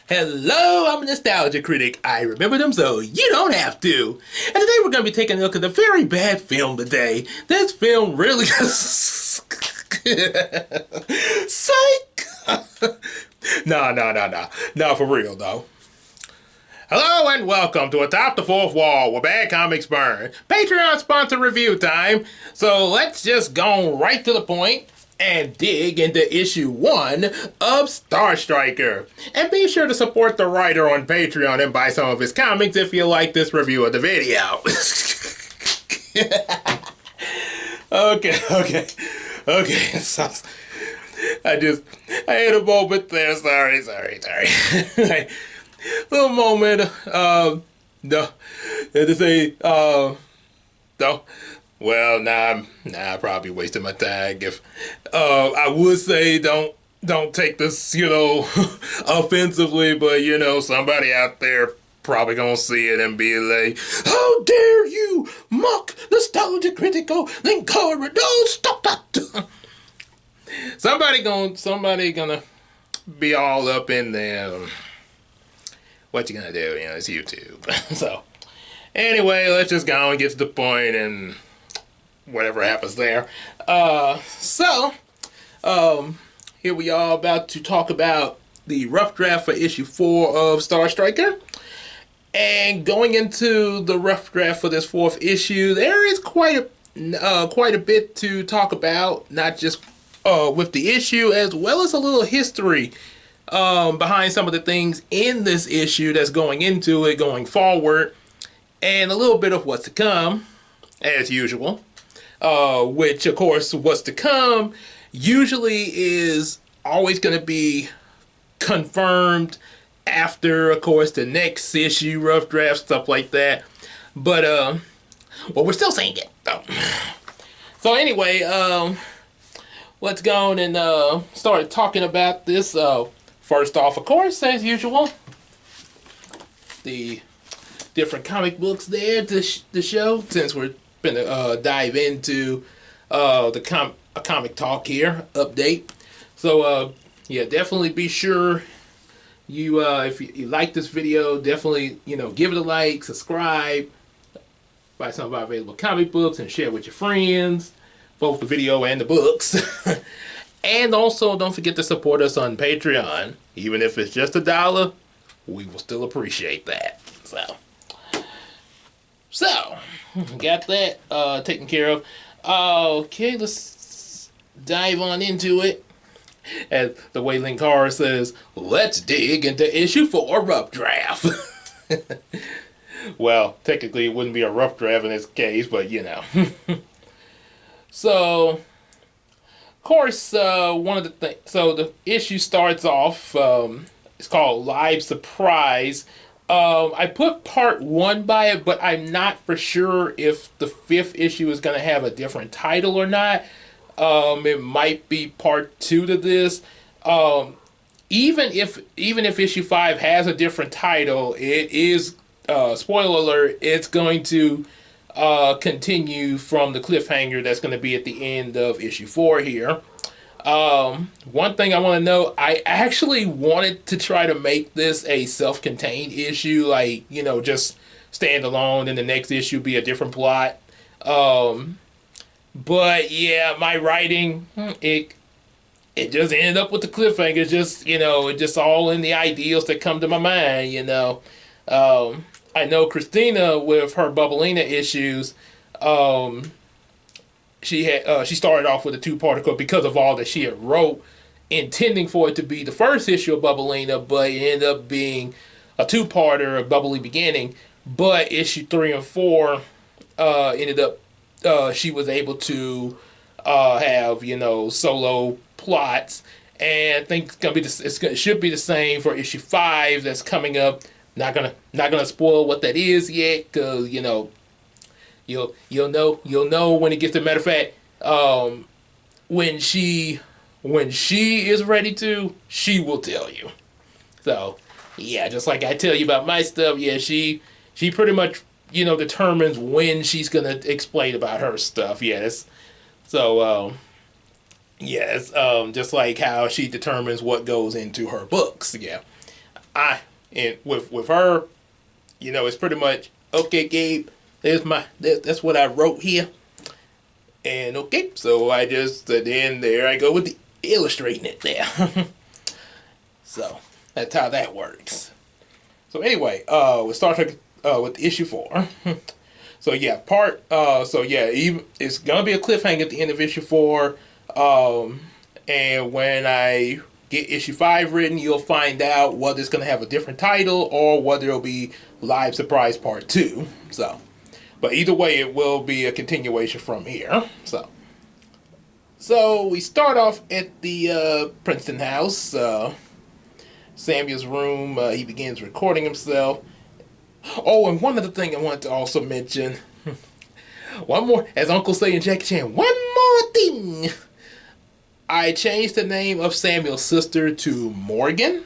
Hello, I'm a nostalgia critic. I remember them so you don't have to. And today we're going to be taking a look at a very bad film today. This film really Psych! No. No, for real though. Hello and welcome to Atop the Fourth Wall, where bad comics burn. Patreon sponsor review time. So let's just go right to the point and dig into issue 1 of Star Striker. And be sure to support the writer on Patreon and buy some of his comics if you like this review of the video. Okay. So, I had a moment there. Sorry. Little moment. No, to say, no. Well, I probably wasted my time. If, I would say don't take this, offensively, but somebody out there probably gonna see it and be like, "How dare you mock nostalgia critical Linkara? No, stop that!" Somebody gonna be all up in there. What you gonna do? It's YouTube. So, anyway, let's just go and get to the point and whatever happens there. Here we are about to talk about the rough draft for issue 4 of Star Striker. And going into the rough draft for this 4th issue, there is quite a bit to talk about, not just with the issue, as well as a little history behind some of the things in this issue that's going into it going forward, and a little bit of what's to come, as usual. Which, of course, what's to come usually is always going to be confirmed after, of course, the next issue, rough draft, stuff like that. But, we're still seeing it, though. So, anyway, let's go on and start talking about this. First off, of course, as usual, the different comic books there to show, since we're gonna dive into the comic talk here update. So yeah, definitely be sure you if you like this video, definitely give it a like, subscribe, buy some of our available comic books, and share with your friends, both the video and the books. And also don't forget to support us on Patreon. Even if it's just $1, we will still appreciate that. So got that taken care of. Okay, let's dive on into it. As the way Linkara says, let's dig into issue 4 rough draft. Well, technically it wouldn't be a rough draft in this case, but So, of course, one of the things. So the issue starts off. It's called Live Surprise. I put part 1 by it, but I'm not for sure if the 5th issue is going to have a different title or not. It might be part 2 to this. Even if issue 5 has a different title, it is, spoiler alert, it's going to continue from the cliffhanger that's going to be at the end of issue 4 here. One thing I want to know, I actually wanted to try to make this a self-contained issue, like, just stand alone, and the next issue be a different plot. But yeah, my writing, it just ended up with the cliffhanger. It's just, it just all in the ideals that come to my mind, I know Christina with her Bubblina issues, she started off with a 2-parter because of all that she had wrote, intending for it to be the first issue of Bubblina, but it ended up being a 2-parter of Bubbly Beginning. But issue 3 and 4 ended up she was able to have solo plots, and I think it should be the same for issue 5 that's coming up. Not gonna spoil what that is yet, because You'll know when it gets to. Matter of fact, when she is ready to, she will tell you. So yeah, just like I tell you about my stuff, yeah, she pretty much determines when she's gonna explain about her stuff. Yes, so yes, just like how she determines what goes into her books. Yeah. and with her, it's pretty much okay, Gabe. That's what I wrote here, and okay, so I just then there I go with the illustrating it there. So that's how that works. So anyway, with Star Trek, with issue 4. So yeah, even it's gonna be a cliffhanger at the end of issue 4. And when I get issue 5 written, you'll find out whether it's gonna have a different title or whether it'll be Live Surprise Part 2. So, but either way, it will be a continuation from here. So we start off at the Princeton house. Samuel's room. He begins recording himself. Oh, and one other thing I want to also mention. One more, as Uncle say in Jackie Chan, one more thing. I changed the name of Samuel's sister to Morgan.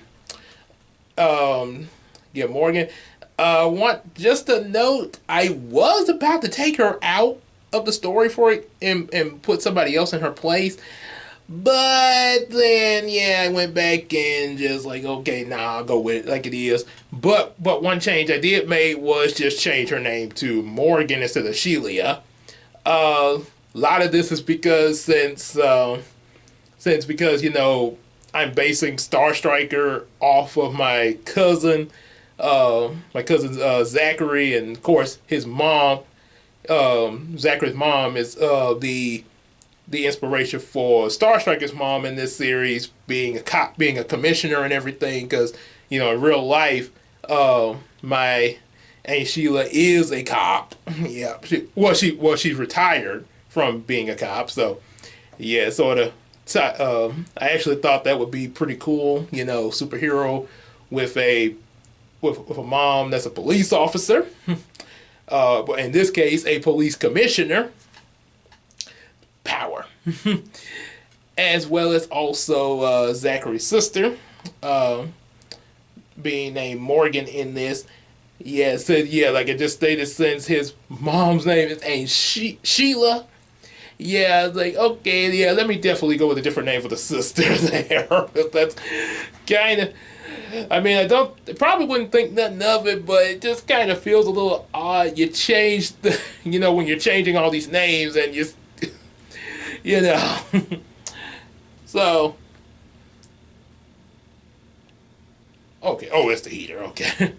Morgan. Want just a note, I was about to take her out of the story for it and put somebody else in her place. But then, I went back and just like, okay, I'll go with it like it is. But one change I did make was just change her name to Morgan instead of Sheila. A lot of this is because because I'm basing Star Striker off of my cousin Zachary, and of course his mom. Zachary's mom is the inspiration for Star Striker's mom in this series, being a cop, being a commissioner and everything, because in real life my Aunt Sheila is a cop. Yeah, she's retired from being a cop, so yeah, sort of I actually thought that would be pretty cool, superhero with a mom that's a police officer, but in this case a police commissioner. Power. As well as also Zachary's sister being named Morgan in this. Like I just stated, since his mom's name is Aunt Sheila, it's like, okay, let me definitely go with a different name for the sister there. That's kind of, I probably wouldn't think nothing of it, but it just kind of feels a little odd. You change when you're changing all these names and so, okay. Oh, it's the heater. Okay.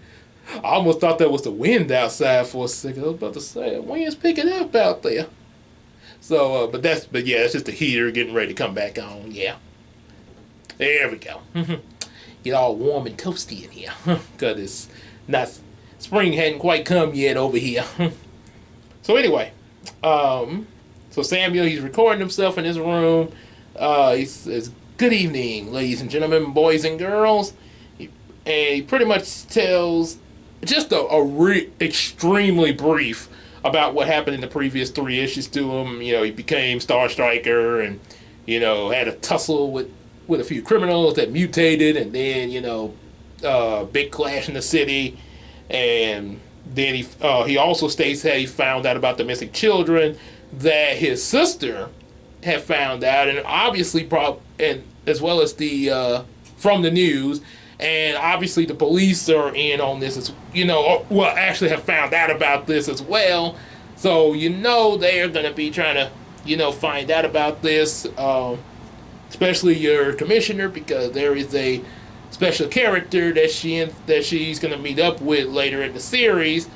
I almost thought that was the wind outside for a second. I was about to say, the wind's picking up out there. So, but it's just the heater getting ready to come back on. Yeah. There we go. Get all warm and toasty in here. Because it's not, spring hadn't quite come yet over here. So anyway, so Samuel, he's recording himself in his room. He says, "Good evening, ladies and gentlemen, boys and girls." And he pretty much tells just extremely brief about what happened in the previous 3 issues to him. He became Star Striker and, had a tussle with a few criminals that mutated, and then, big clash in the city. And then he also states that he found out about the missing children that his sister had found out, and obviously and as well as the from the news, and obviously the police are in on this as actually have found out about this as well. So they are gonna be trying to find out about this, especially your commissioner, because there is a special character that she's gonna meet up with later in the series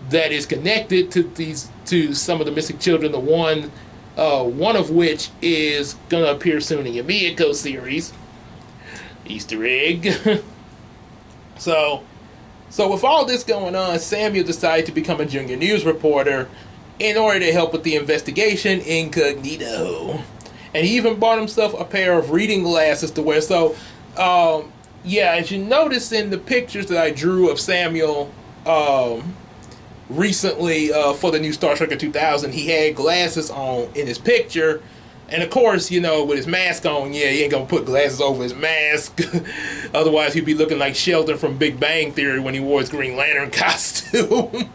that is connected to some of the missing children. The one of which is gonna appear soon in your Miyako series. Easter egg. So with all this going on, Samuel decided to become a junior news reporter in order to help with the investigation incognito. And he even bought himself a pair of reading glasses to wear. So, as you notice in the pictures that I drew of Samuel recently for the new Star Trek 2000, he had glasses on in his picture. And of course, with his mask on, he ain't gonna put glasses over his mask. Otherwise, he'd be looking like Sheldon from Big Bang Theory when he wore his Green Lantern costume.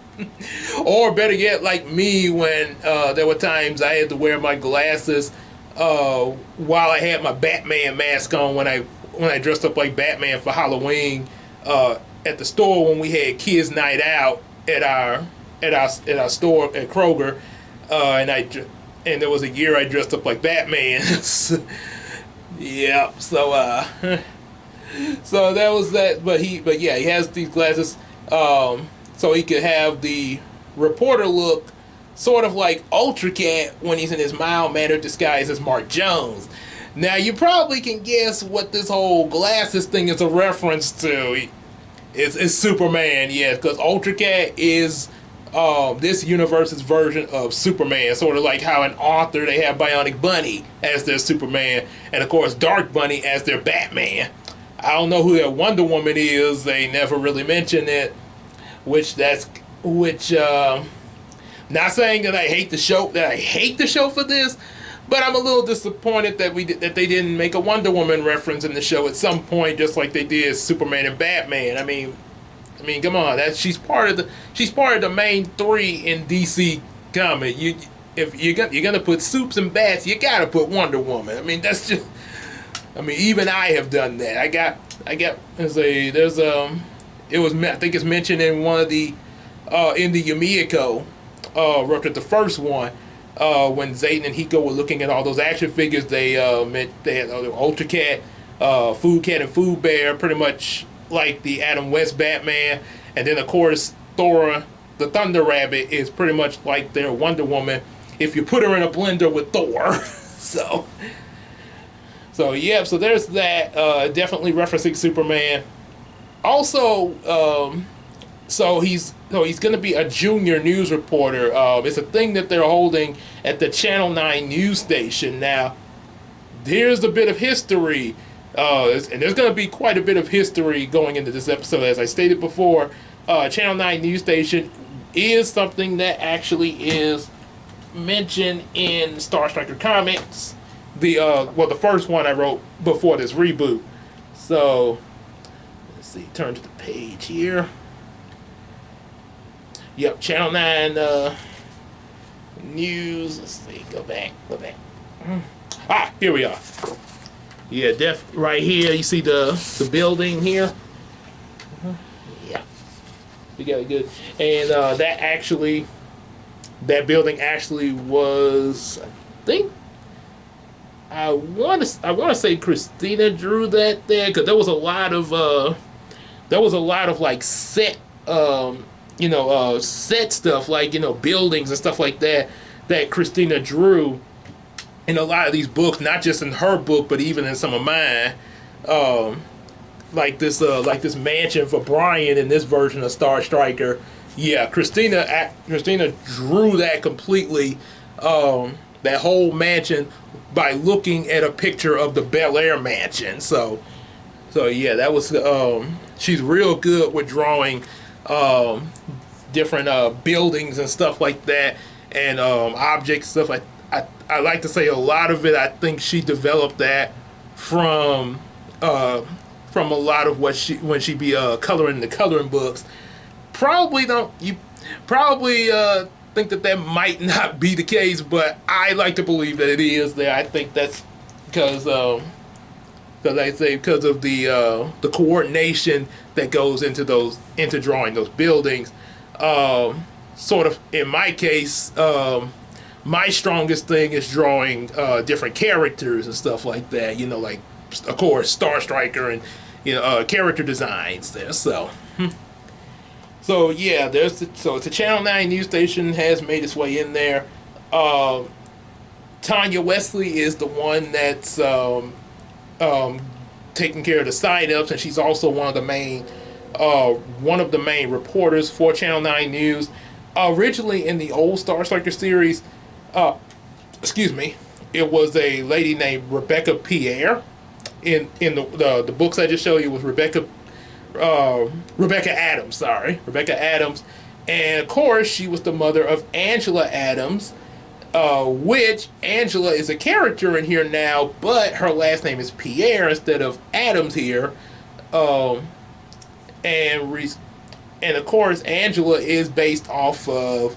Or better yet, like me, when there were times I had to wear my glasses while I had my Batman mask on when I dressed up like Batman for Halloween at the store when we had kids' night out at our store at Kroger, and there was a year I dressed up like Batman. Yeah, so that was that. But yeah, he has these glasses, so he could have the reporter look sort of like Ultra Cat when he's in his mild mannered disguise as Mark Jones. Now you probably can guess what this whole glasses thing is a reference to. It's Superman, yes, because Ultra Cat is this universe's version of Superman, sort of like how in Author they have Bionic Bunny as their Superman, and of course Dark Bunny as their Batman. I don't know who their Wonder Woman is. They never really mention it, which not saying that I hate the show for this, but I'm a little disappointed that they didn't make a Wonder Woman reference in the show at some point, just like they did Superman and Batman. I mean, come on, she's part of the main three in DC comic. If you're gonna put Supes and Bats, you gotta put Wonder Woman. I mean, that's just. I mean, even I have done that. I got. I think it's mentioned in one of the, in the Yumiko, wrote the first one. When Zayden and Hiko were looking at all those action figures, they had Ultra Cat, Food Cat, and Food Bear, pretty much like the Adam West Batman, and then of course Thor, the Thunder Rabbit, is pretty much like their Wonder Woman if you put her in a blender with Thor. so yeah, so there's that. Definitely referencing Superman. Also, so he's going to be a junior news reporter. It's a thing that they're holding at the Channel 9 news station. Now, here's a bit of history, and there's going to be quite a bit of history going into this episode. As I stated before, Channel 9 news station is something that actually is mentioned in Star Striker comics. The first one I wrote before this reboot. So, let's see, turn to the page here. Yep, Channel 9 news. Let's see, go back. Here we are. Yeah, right here. You see the building here? Yeah. We got it good. And that building actually was, I think, I want to say Christina drew that there, because there was a lot of like set set stuff, like, buildings and stuff like that Christina drew in a lot of these books, not just in her book, but even in some of mine. Like this mansion for Brian in this version of Star Striker. Yeah, Christina drew that completely, that whole mansion, by looking at a picture of the Bel Air mansion. So yeah, that was, she's real good with drawing different buildings and stuff like that, and objects, stuff. I like to say a lot of it, I think she developed that from a lot of when she be coloring the coloring books. Probably think that might not be the case, but I like to believe that it is there. I think that's because of the coordination that goes into drawing those buildings. Sort of in my case, my strongest thing is drawing different characters and stuff like that. Like, of course, Star Striker and character designs there. So yeah, it's a Channel 9 news station, has made its way in there. Tanya Wesley is the one that's taking care of the sign-ups, and she's also one of the main reporters for Channel 9 News. Originally in the old Star Striker series, it was a lady named Rebecca Pierre. In the books I just showed you was Rebecca Adams, Rebecca Adams, and of course she was the mother of Angela Adams, which Angela is a character in here now, but her last name is Pierre instead of Adams here, and of course Angela is based off of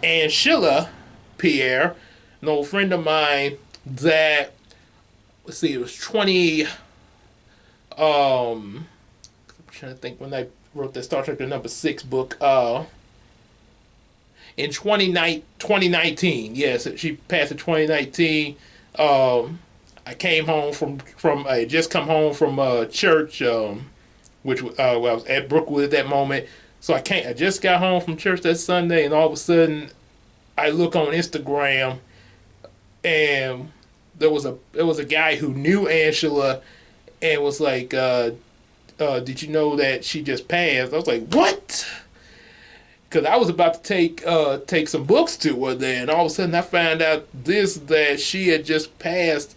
Angela Pierre, an old friend of mine that, let's see, it was trying to think when I wrote the Star Trek the number 6 book. In 2019, yes, she passed in 2019. I came home from I had just come home from church, which well, I was at Brookwood at that moment. So I just got home from church that Sunday, and all of a sudden, I look on Instagram, and there was a guy who knew Angela, and was like, "Did you know that she just passed?" I was like, "What?" Because I was about to take some books to her there, and all of a sudden I found out that she had just passed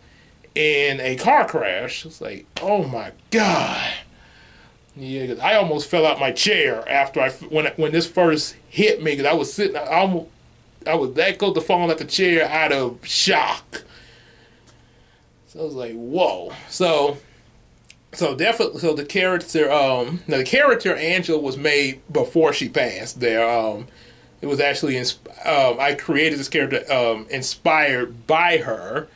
in a car crash. It's like, oh my god. Yeah, 'cause I almost fell out my chair after when this first hit me, because I was sitting, I was that close to falling out the chair out of shock. So I was like, whoa. So definitely, so the character, now the character Angela was made before she passed. It was actually, I created this character, inspired by her,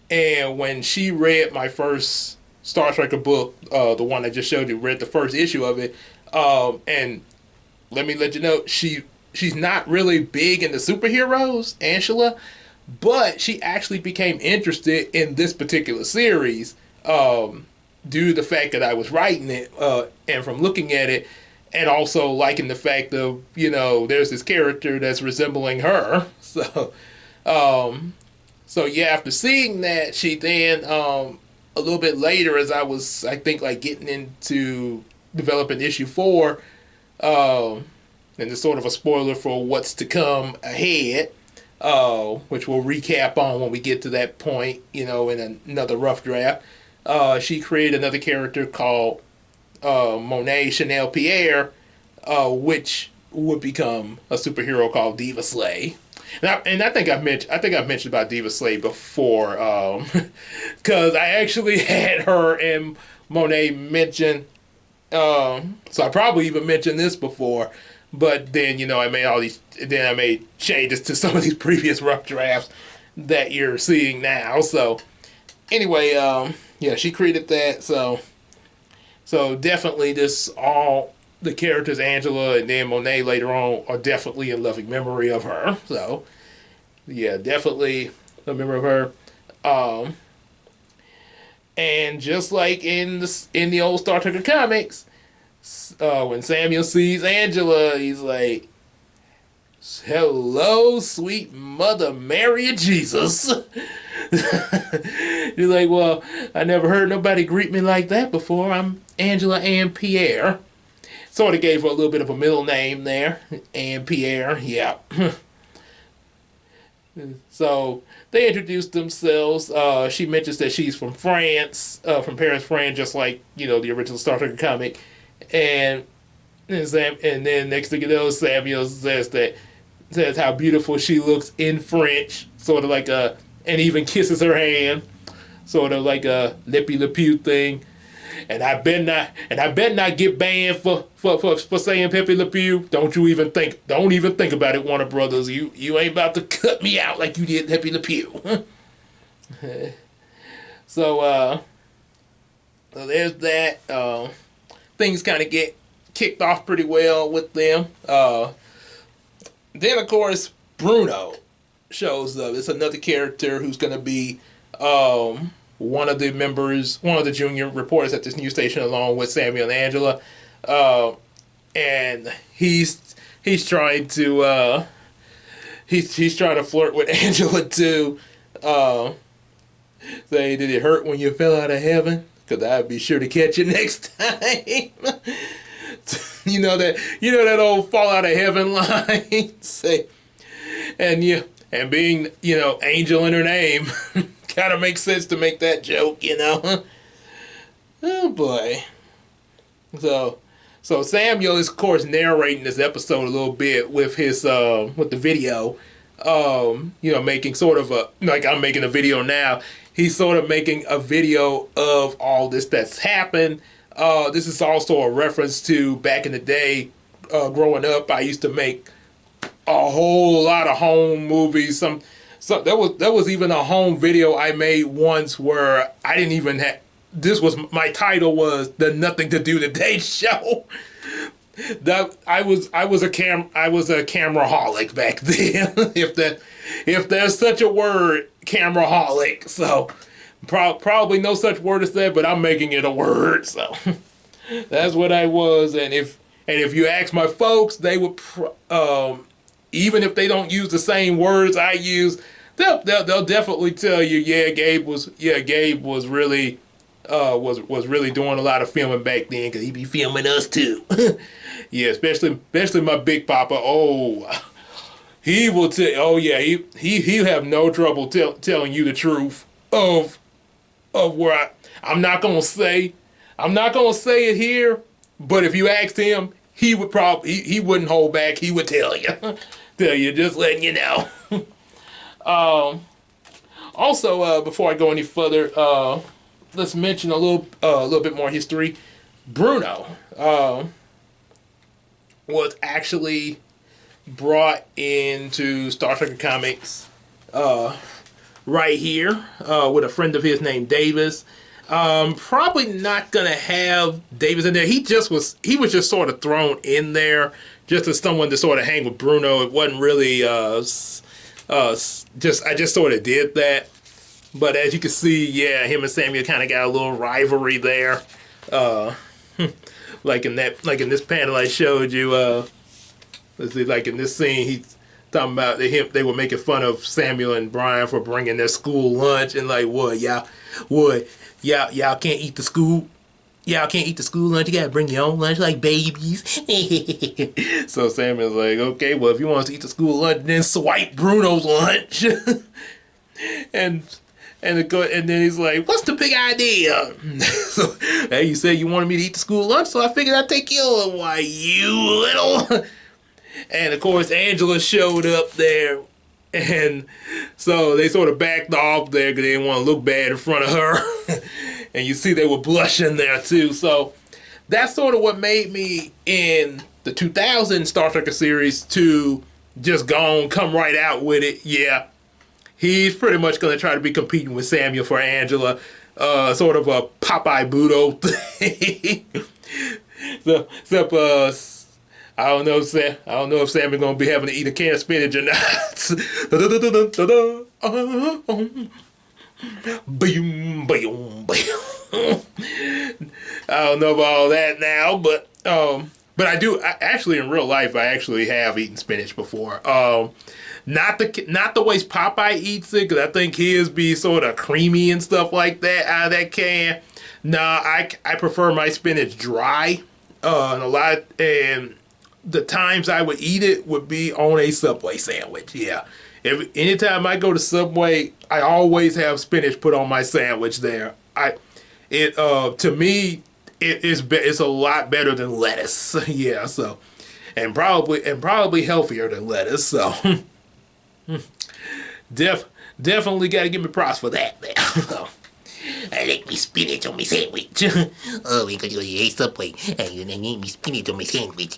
and when she read my first Star Trek book, the one I just showed you, read the first issue of it, and let me let you know, she's not really big into superheroes, Angela, but she actually became interested in this particular series, due to the fact that I was writing it, and from looking at it, and also liking the fact of, there's this character that's resembling her. So yeah, after seeing that, she then, a little bit later, as I was, I think, like getting into developing issue 4, and it's sort of a spoiler for what's to come ahead, which we'll recap on when we get to that point, in another rough draft. She created another character called Monet Chanel Pierre, which would become a superhero called Diva Slay. And I think I've mentioned about Diva Slay before, because I actually had her and Monet mention. So I probably even mentioned this before, but then I made changes to some of these previous rough drafts that you're seeing now. So anyway, yeah, she created that. So definitely, all the characters, Angela and then Monet later on, are definitely in loving memory of her. So yeah, definitely a memory of her. And just like in the old Star Trek comics, when Samuel sees Angela, he's like, "Hello, sweet Mother Mary of Jesus." He's like, "Well, I never heard nobody greet me like that before. I'm Angela Ann Pierre." Sort of gave her a little bit of a middle name there, Ann Pierre. Yeah. So they introduced themselves. She mentions that she's from France, from Paris, France, just like the original Star Trek comic. And then next thing you know, Samuel says how beautiful she looks in French, sort of like and even kisses her hand, sort of like a lippy lepew thing. And I bet not get banned for saying Pepe Le Pew. Don't even think about it, Warner Brothers. You ain't about to cut me out like you did Pepe Le Pew. So there's that. Things kind of get kicked off pretty well with them. Then of course Bruno shows up. It's another character who's going to be one of the junior reporters at this news station, along with Samuel and Angela, and he's trying to he's trying to flirt with Angela too. Say, "Did it hurt when you fell out of heaven? Because I'd be sure to catch you next time." you know that old fall out of heaven line. Say, and being angel in her name. Kind of makes sense to make that joke, Oh boy. So Samuel is of course narrating this episode a little bit with his with the video, making sort of like I'm making a video now. He's sort of making a video of all this that's happened. This is also a reference to back in the day, growing up. I used to make a whole lot of home movies. So there was even a home video I made once where I didn't even this was my title was the Nothing to Do Today show. That I was a cameraholic back then. if there's such a word, cameraholic. So probably no such word as that, but I'm making it a word. So that's what I was. And if you ask my folks, they would even if they don't use the same words I use, they'll definitely tell you, yeah, Gabe was really was really doing a lot of filming back then, because he be filming us too. Yeah, especially my big papa. Oh, he will tell. Oh yeah, he'll have no trouble telling you the truth of where I'm not gonna say it here, but if you asked him, he would probably he wouldn't hold back. He would tell you, just letting you know. Also, before I go any further, let's mention a little bit more history. Bruno was actually brought into Star Trek Comics right here with a friend of his named Davis. Probably not gonna have Davis in there. He was just sort of thrown in there just as someone to sort of hang with Bruno. It wasn't really I just sort of did that. But as you can see, yeah, him and Samuel kind of got a little rivalry there. Like in this panel I showed you, let's see, like in this scene, he's talking about they were making fun of Samuel and Brian for bringing their school lunch, and like, y'all can't eat the school. Y'all can't eat the school lunch. You gotta bring your own lunch like babies. So Samuel's like, okay, well, if you want us to eat the school lunch, then swipe Bruno's lunch. and then he's like, what's the big idea? So, hey, you said you wanted me to eat the school lunch, so I figured I'd take you. Why, you little. And of course, Angela showed up there. And so they sort of backed off there because they didn't want to look bad in front of her. And you see they were blushing there too. So that's sort of what made me, in the 2000 Star Trek series, to just come right out with it. Yeah, he's pretty much going to try to be competing with Samuel for Angela. Sort of a Popeye Budo thing. So, except, I don't know if Samuel's going to be having to eat a can of spinach or not. Boom, boom, boom. I don't know about all that now, but I do. Actually, in real life, I actually have eaten spinach before. Not the way Popeye eats it, because I think his be sort of creamy and stuff like that out of that can. Nah, I prefer my spinach dry. And the times I would eat it would be on a Subway sandwich. Yeah. Anytime I go to Subway, I always have spinach put on my sandwich there. To me, it's a lot better than lettuce. Yeah, so, and probably healthier than lettuce. So, definitely got to give me props for that. So, I like me spinach on my sandwich. Oh, because you ate Subway and you didn't eat me spinach on my sandwich.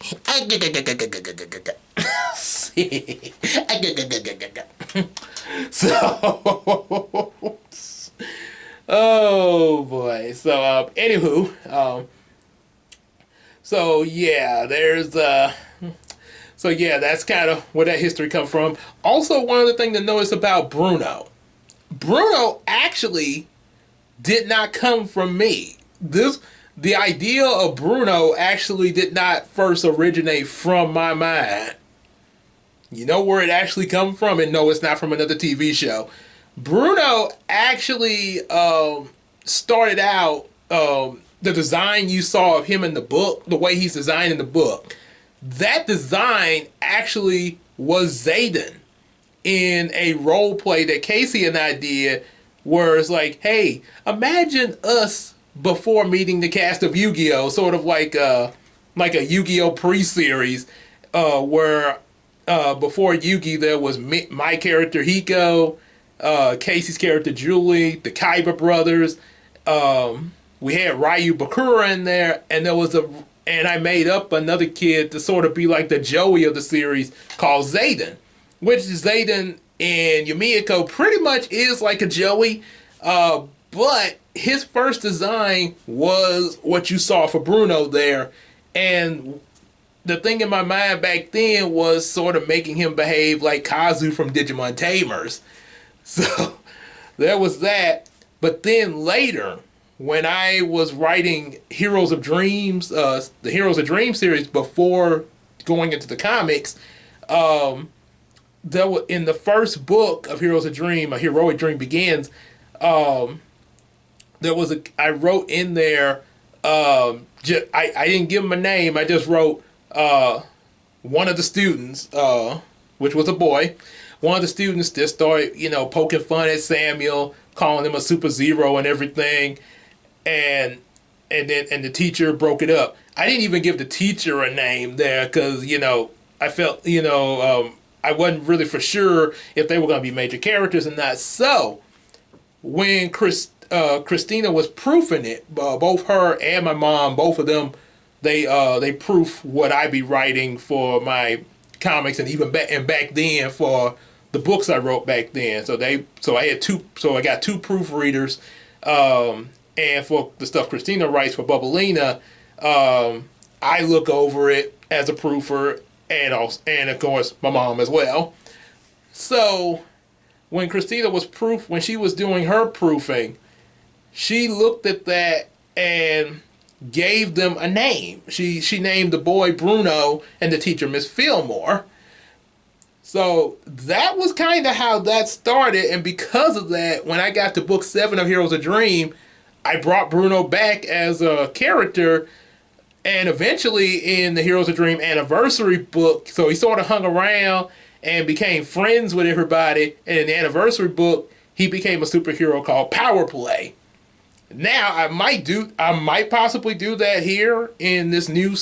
So, oh boy. So, anywho, so yeah, that's kind of where that history comes from. Also, one other thing to notice about Bruno actually did not come from me. The idea of Bruno actually did not first originate from my mind. You know where it actually comes from? And no, it's not from another TV show. Bruno actually started out, the design you saw of him in the book, the way he's designed in the book, that design actually was Zayden in a role play that Casey and I did, where it's like, hey, imagine us before meeting the cast of Yu-Gi-Oh! Sort of like a Yu-Gi-Oh! Pre-series, where before Yu-Gi, there was my character Hiko, Casey's character Julie, the Kaiba brothers. We had Ryu Bakura in there, and I made up another kid to sort of be like the Joey of the series called Zayden, which is Zayden and Yumiko pretty much is like a Joey, but But his first design was what you saw for Bruno there. And the thing in my mind back then was sort of making him behave like Kazu from Digimon Tamers. So there was that. But then later, when I was writing Heroes of Dreams, the Heroes of Dreams series before going into the comics, there was, in the first book of Heroes of Dream, A Heroic Dream Begins, there was I wrote in there, I didn't give him a name, I just wrote one of the students, which was a boy, one of the students just started, poking fun at Samuel, calling him a super zero and everything, and the teacher broke it up. I didn't even give the teacher a name there because, I felt, I wasn't really for sure if they were going to be major characters or not. So when Christina was proofing it, both her and my mom, both of them, they proof what I be writing for my comics, and even back then for the books I wrote back then. So I got two proofreaders, and for the stuff Christina writes for Bubblina, I look over it as a proofer, and of course my mom as well. So when Christina was when she was doing her proofing, she looked at that and gave them a name. She named the boy Bruno and the teacher Miss Fillmore. So that was kind of how that started, and because of that, when I got to book 7 of Heroes of Dream, I brought Bruno back as a character, and eventually in the Heroes of Dream anniversary book, so he sort of hung around and became friends with everybody, and in the anniversary book, he became a superhero called Power Play. Now I might possibly do that here in this new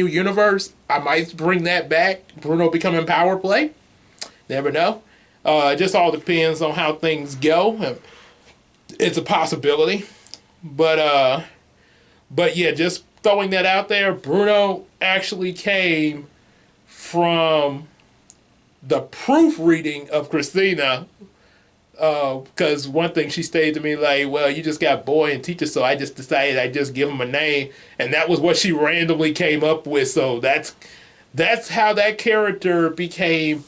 universe. I might bring that back, Bruno becoming Power Play. Never know. It just all depends on how things go. It's a possibility, but yeah, just throwing that out there. Bruno actually came from the proofreading of Christina. Because one thing she stated to me, like, well, you just got boy and teacher, so I just decided I'd just give him a name, and that was what she randomly came up with. So that's how that character became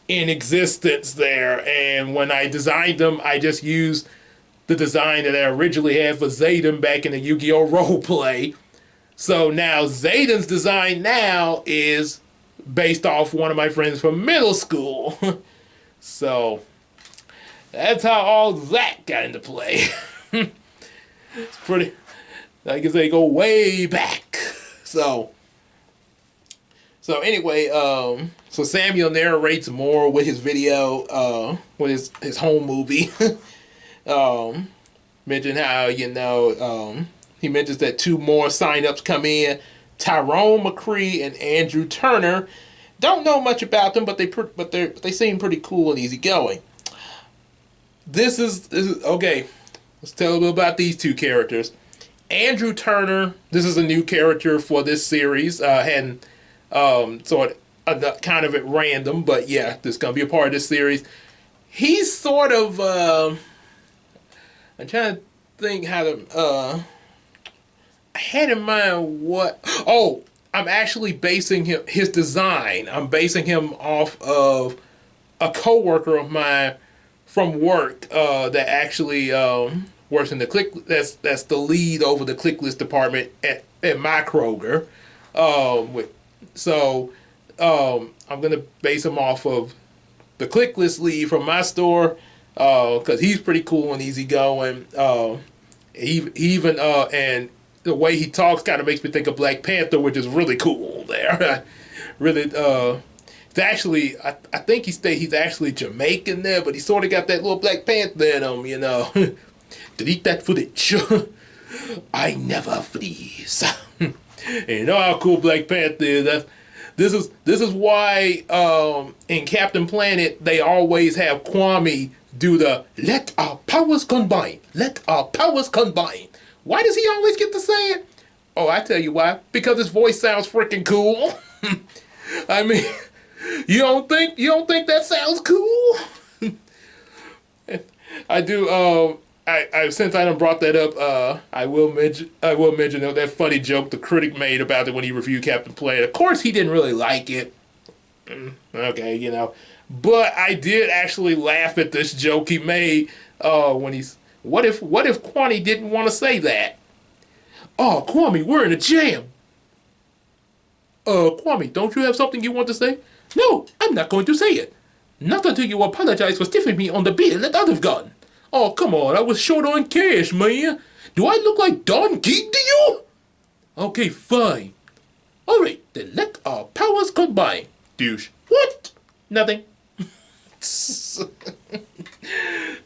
in existence there. And when I designed them, I just used the design that I originally had for Zayden back in the Yu-Gi-Oh! Role play. So now Zayden's design now is based off one of my friends from middle school. So that's how all that got into play. It's pretty, like I say, go way back. So anyway, so Samuel narrates more with his video, with his home movie. Mentioned how, he mentions that 2 more signups come in. Tyrone McCree and Andrew Turner. Don't know much about them, but they seem pretty cool and easygoing. This is okay. Let's tell a little about these 2 characters. Andrew Turner. This is a new character for this series. Hadn't sort of kind of at random, but yeah, this is gonna be a part of this series. He's sort of I'm trying to think how to I had in mind what. Oh, I'm actually basing his design. I'm basing him off of a coworker of mine from work that actually works in the click. That's the lead over the click list department at my Kroger. I'm gonna base him off of the click list lead from my store because he's pretty cool and easygoing. And the way he talks kind of makes me think of Black Panther, which is really cool there. Really, it's actually, I think he's actually Jamaican there, but he sort of got that little Black Panther in him, Delete that footage. I never freeze. And you know how cool Black Panther is. This is why in Captain Planet they always have Kwame do the "Let our powers combine, let our powers combine." Why does he always get to say it? Oh, I tell you why. Because his voice sounds freaking cool. I mean, you don't think that sounds cool? I do. since I done brought that up, I will mention that funny joke the critic made about it when he reviewed Captain Planet. Of course, he didn't really like it. Okay, but I did actually laugh at this joke he made when he's what if Kwani didn't want to say that? Oh, Kwame, we're in a jam. Kwame, don't you have something you want to say? No, I'm not going to say it. Not until you apologize for stiffing me on the bill that I'd have gotten. Oh, come on, I was short on cash, man. Do I look like Don Geek to you? Okay, fine. Alright, then let our powers combine. Douche. What? Nothing.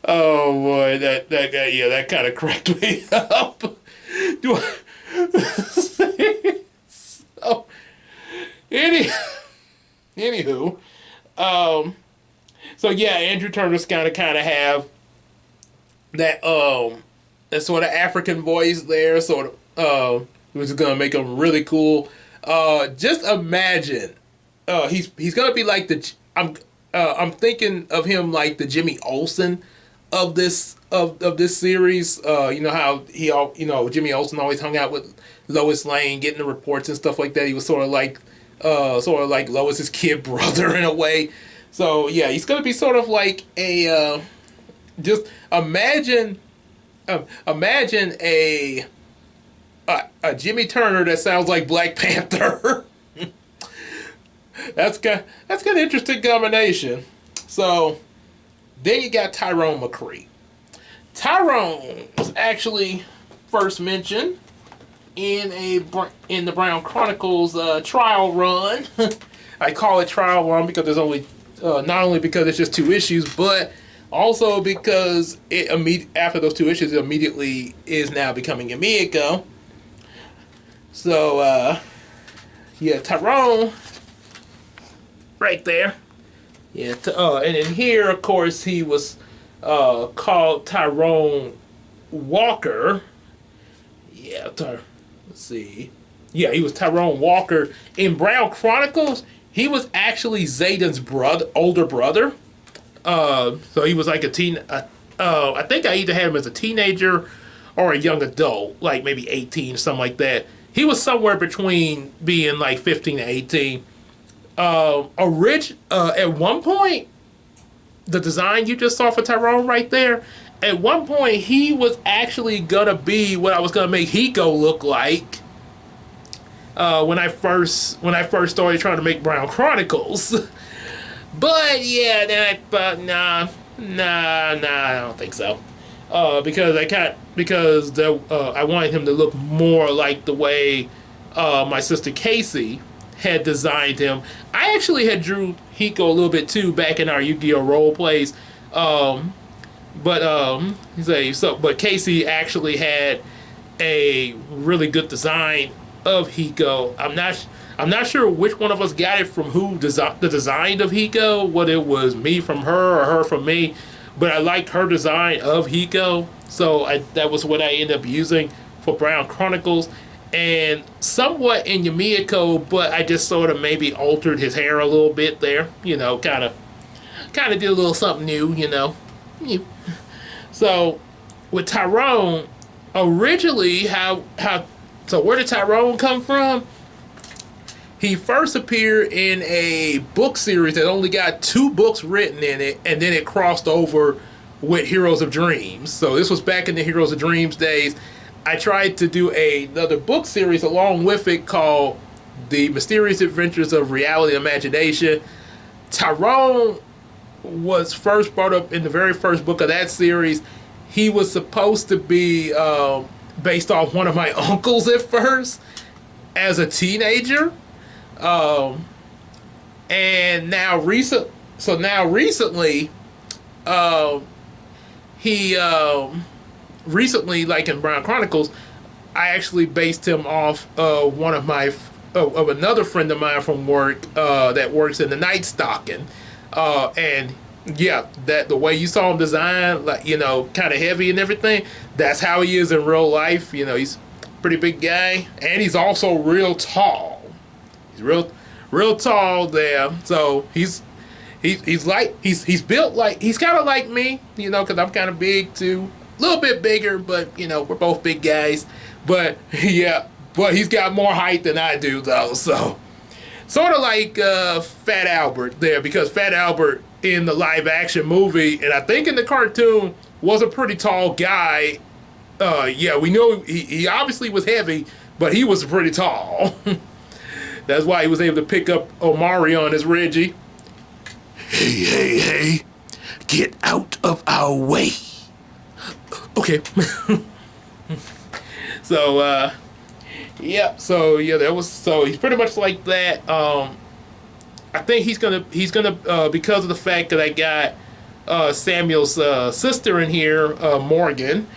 Oh boy, that guy, yeah, that kind of cracked me up. Do I... so, anywho, so yeah, Andrew Turner's kind of have that sort of African voice there, sort of which is gonna make him really cool. Just imagine, he's gonna be like I'm thinking of him like the Jimmy Olsen of this series. You know how Jimmy Olsen always hung out with Lois Lane, getting the reports and stuff like that. He was sort of like Lois's kid brother in a way. So yeah, he's gonna be sort of like a just imagine a Jimmy Turner that sounds like Black Panther. That's kind of interesting combination. So then you got Tyrone McCree. Tyrone was actually first mentioned in the Brown Chronicles trial run. I call it trial run because there's only not only because it's just 2 issues, but also because after those 2 issues, it immediately is now becoming a Miyako. So yeah, Tyrone, right there. Yeah, and in here, of course, he was called Tyrone Walker. Yeah, let's see. Yeah, he was Tyrone Walker. In Brown Chronicles, he was actually Zayden's older brother. So he was like a teen. I think I either had him as a teenager or a young adult, like maybe 18 or something like that. He was somewhere between being like 15 to 18. At one point, the design you just saw for Tyrone right there, at one point he was actually gonna be what I was gonna make Hiko look like. When I first started trying to make Brown Chronicles. But yeah, then I thought, nah, I don't think so. Because I wanted him to look more like the way my sister Casey had designed him. I actually had drew Hiko a little bit too back in our Yu-Gi-Oh role plays. But Casey actually had a really good design of Hiko. I'm not sure which one of us got it from who the design of Hiko, whether it was me from her or her from me, but I liked her design of Hiko, so that was what I ended up using for Brown Chronicles, and somewhat in Yumiko, but I just sort of maybe altered his hair a little bit there, kind of did a little something new. So with Tyrone, originally so where did Tyrone come from? He first appeared in a book series that only got 2 books written in it, and then it crossed over with Heroes of Dreams. So this was back in the Heroes of Dreams days. I tried to do another book series along with it called The Mysterious Adventures of Reality and Imagination. Tyrone was first brought up in the very first book of that series. He was supposed to be based off one of my uncles at first as a teenager. And now recently, he recently, like in Brown Chronicles, I actually based him off one of another friend of mine from work that works in the Night Stalking, and yeah, that the way you saw him designed, like kind of heavy and everything, that's how he is in real life. He's a pretty big guy, and he's also real tall. He's real tall there. So he's built like, he's kind of like me, because I'm kind of big too. a little bit bigger, but you know we're both big guys. But yeah, but he's got more height than I do though. So sort of like Fat Albert there, because Fat Albert in the live action movie, and I think in the cartoon, was a pretty tall guy. Yeah, we know he obviously was heavy, but he was pretty tall. That's why he was able to pick up Omarion as Reggie. Hey, hey, hey, get out of our way. Okay. So, yeah, so yeah, so he's pretty much like that. I think he's gonna because of the fact that I got Samuel's sister in here, Morgan.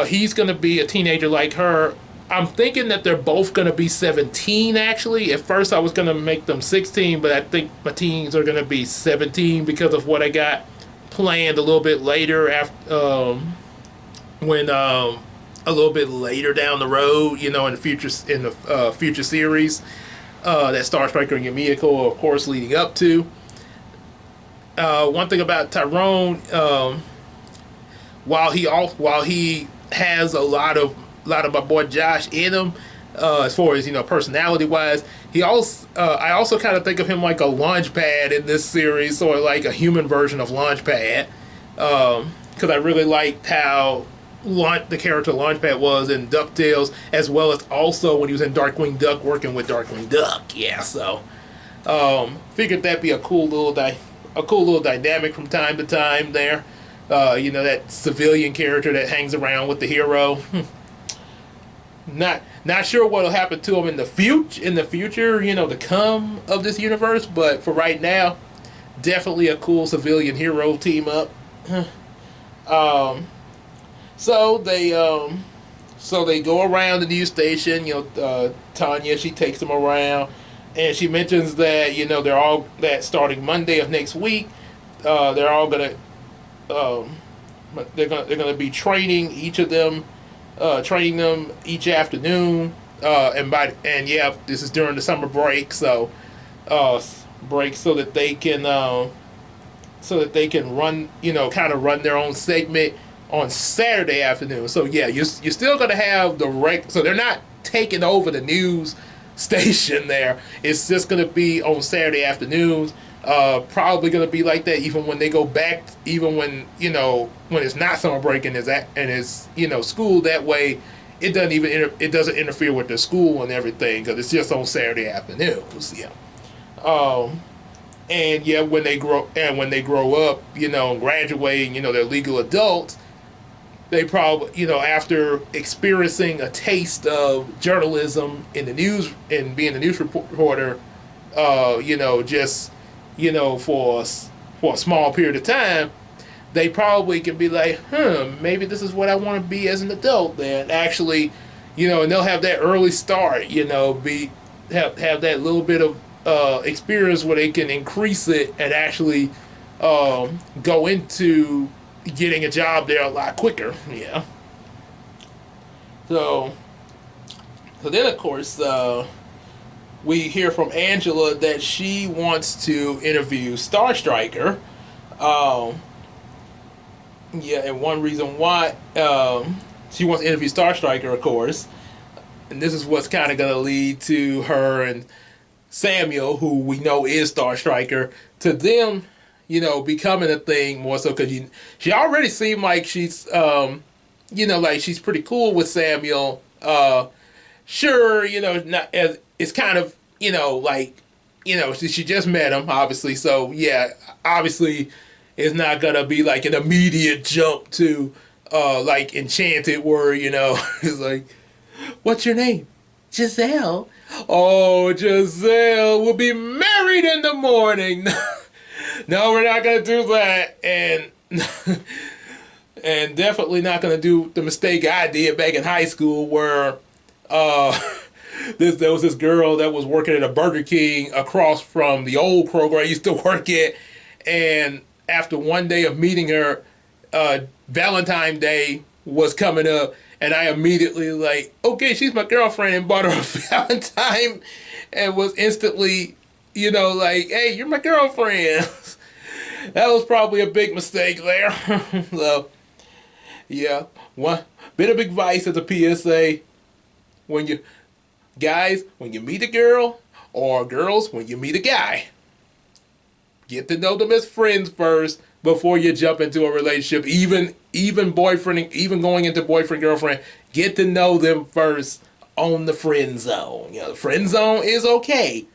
He's gonna be a teenager like her. I'm thinking that they're both gonna be 17. Actually, at first I was gonna make them 16, but I think my teens are gonna be 17 because of what I got planned a little bit later after when a little bit later down the road, you know, in the future series that Star Striker and Yumiko are of course leading up to. One thing about Tyrone, while he has a lot of my boy Josh in him, as far as you know personality wise, I also kind of think of him like a Launchpad in this series, sort of like a human version of Launchpad, because I really liked how the character Launchpad was in DuckTales, as well as also when he was in Darkwing Duck working with Darkwing Duck. Yeah, so figured that'd be a cool little dynamic from time to time there. You know, that civilian character that hangs around with the hero. Not sure what'll happen to him in the future, you know, to come of this universe, but for right now, definitely a cool civilian hero team up. So they go around the news station. You know, Tanya, she takes them around, and she mentions that you know that starting Monday of next week, they're all gonna they're gonna be training each of them, training them each afternoon, and yeah, this is during the summer break, so so that they can run, you know, kind of run their own segment on Saturday afternoon. So yeah, you're still gonna have so they're not taking over the news station there. It's just gonna be on Saturday afternoons. Probably gonna be like that even when they go back, even when you know when it's not summer break and it's you know school. That way, it doesn't interfere with the school and everything because it's just on Saturday afternoons. Yeah. And yeah, when they grow up, you know, graduating, you know, they're legal adults. They probably, you know, after experiencing a taste of journalism in the news and being a news reporter, you know, just, you know, for a small period of time, they probably can be like, maybe this is what I want to be as an adult then. Actually, you know, and they'll have that early start, you know, have that little bit of experience where they can increase it and actually go into getting a job there a lot quicker. Yeah. So then of course we hear from Angela that she wants to interview Star Striker. Yeah, and one reason why she wants to interview Star Striker, of course, and this is what's kind of going to lead to her and Samuel, who we know is Star Striker, to them, you know, becoming a thing more so because she already seemed like she's, you know, like she's pretty cool with Samuel. Sure, you know, not as it's kind of, you know, like, you know, she just met him, obviously. So yeah, obviously, it's not gonna be like an immediate jump to, like Enchanted, where you know, it's like, what's your name? Giselle. Oh, Giselle, we'll be married in the morning. No, we're not gonna do that, and and definitely not gonna do the mistake I did back in high school, where there was this girl that was working at a Burger King across from the old Kroger I used to work at, and after one day of meeting her, Valentine's Day was coming up, and I immediately like, okay, she's my girlfriend, and bought her a Valentine, and was instantly, you know, like, hey, you're my girlfriend. That was probably a big mistake there. So, Yeah, one bit of advice as a PSA: when you guys, when you meet a girl, or girls, when you meet a guy, get to know them as friends first before you jump into a relationship. Even boyfriend, even going into boyfriend girlfriend, get to know them first on the friend zone. You know, the friend zone is okay